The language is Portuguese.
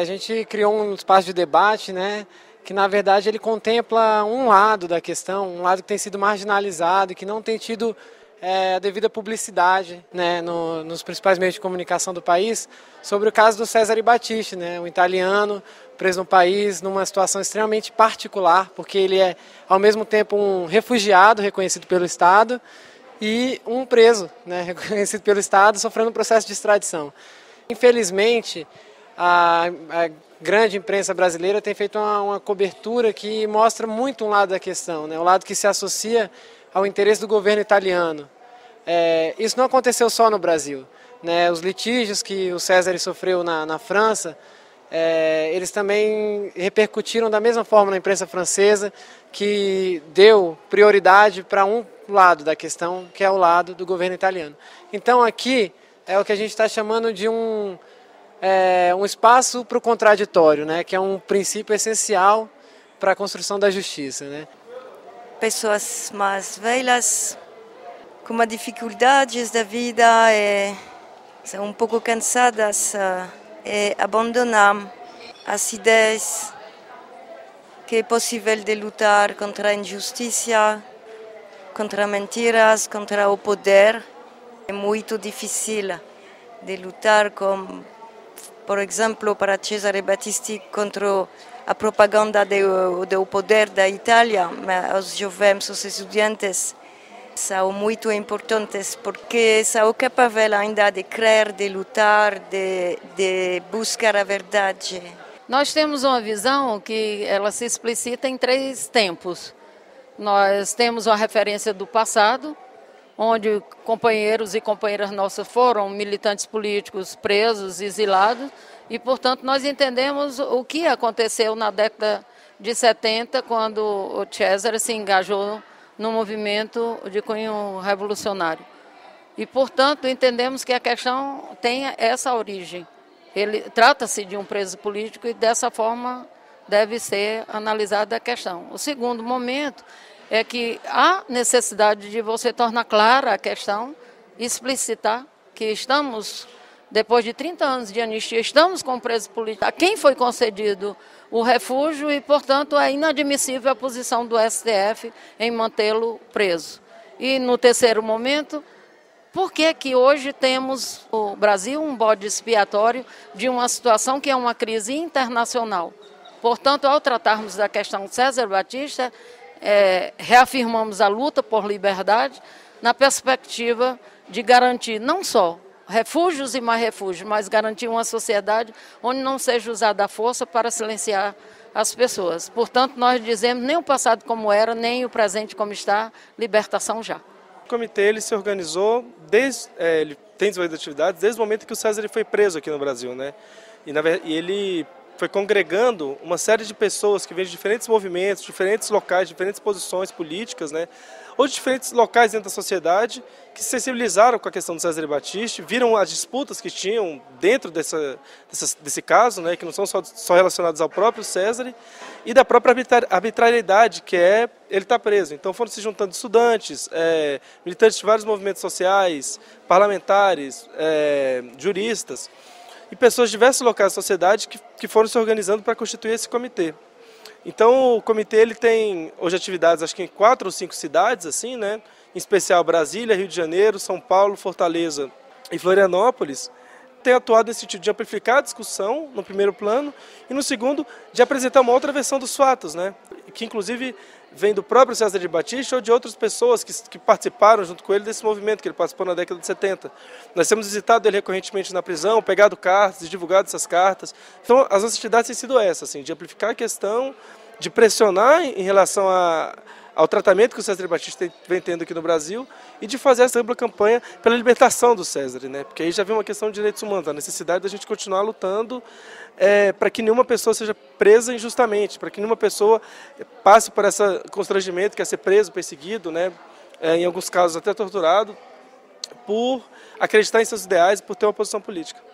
a gente criou um espaço de debate, né, que na verdade ele contempla um lado da questão, um lado que tem sido marginalizado e que não tem tido a devida publicidade, né, nos principais meios de comunicação do país, sobre o caso do Cesare Battisti, né, um italiano preso no país numa situação extremamente particular, porque ele é ao mesmo tempo um refugiado reconhecido pelo Estado e um preso, né, reconhecido pelo Estado, sofrendo um processo de extradição. Infelizmente, a grande imprensa brasileira tem feito uma cobertura que mostra muito um lado da questão, né, o lado que se associa ao interesse do governo italiano. Isso não aconteceu só no Brasil, né, os litígios que o Cesare sofreu na França, eles também repercutiram da mesma forma na imprensa francesa, que deu prioridade para um lado da questão, que é o lado do governo italiano. Então aqui é o que a gente está chamando de um espaço para o contraditório, né, que é um princípio essencial para a construção da justiça, né. Pessoas mais velhas com dificuldades da vida e são um pouco cansadas e abandonam as ideias que é possível de lutar contra a injustiça, contra mentiras, contra o poder. É muito difícil de lutar com, por exemplo, para Cesare Battisti, contra a propaganda do poder da Itália, mas os jovens, os estudantes, são muito importantes porque são capazes ainda de crer, de lutar, de buscar a verdade. Nós temos uma visão que ela se explicita em 3 tempos. Nós temos uma referência do passado, onde companheiros e companheiras nossas foram militantes políticos presos, exilados, e, portanto, nós entendemos o que aconteceu na década de 70, quando o Cesare se engajou no movimento de cunho revolucionário. E, portanto, entendemos que a questão tem essa origem. Trata-se de um preso político e, dessa forma, deve ser analisada a questão. O segundo momento é que há necessidade de você tornar clara a questão, explicitar que estamos, depois de 30 anos de anistia, estamos com preso político a quem foi concedido o refúgio e, portanto, é inadmissível a posição do STF em mantê-lo preso. E, no terceiro momento, por que que hoje temos o Brasil um bode expiatório de uma situação que é uma crise internacional? Portanto, ao tratarmos da questão de Cesare Battisti, reafirmamos a luta por liberdade na perspectiva de garantir não só refúgios e mais refúgios, mas garantir uma sociedade onde não seja usada a força para silenciar as pessoas. Portanto, nós dizemos nem o passado como era, nem o presente como está, libertação já. O comitê ele se organizou, ele tem desenvolvido atividades desde o momento que o Cesare foi preso aqui no Brasil, né? E ele foi congregando uma série de pessoas que vêm de diferentes movimentos, diferentes locais, diferentes posições políticas, né? Ou de diferentes locais dentro da sociedade, que se sensibilizaram com a questão do Cesare Battisti, viram as disputas que tinham dentro desse caso, né? Que não são só relacionadas ao próprio Cesare, e da própria arbitrariedade, que é ele estar preso. Então foram se juntando estudantes, militantes de vários movimentos sociais, parlamentares, juristas, e pessoas de diversos locais da sociedade que foram se organizando para constituir esse comitê. Então o comitê ele tem hoje atividades acho que em 4 ou 5 cidades, assim, né? Em especial Brasília, Rio de Janeiro, São Paulo, Fortaleza e Florianópolis. Tem atuado nesse sentido de amplificar a discussão no primeiro plano e no segundo de apresentar uma outra versão dos fatos, né? Que inclusive vem do próprio Cesare Battisti ou de outras pessoas que participaram junto com ele desse movimento que ele participou na década de 70. Nós temos visitado ele recorrentemente na prisão, pegado cartas e divulgado essas cartas. Então as nossas atividades têm sido essas, assim, de amplificar a questão, de pressionar em relação ao tratamento que o Cesare Battisti vem tendo aqui no Brasil e de fazer essa ampla campanha pela libertação do Cesare, né? Porque aí já vem uma questão de direitos humanos, a necessidade da gente continuar lutando para que nenhuma pessoa seja presa injustamente, para que nenhuma pessoa passe por esse constrangimento que é ser preso, perseguido, né? Em alguns casos até torturado, por acreditar em seus ideais e por ter uma posição política.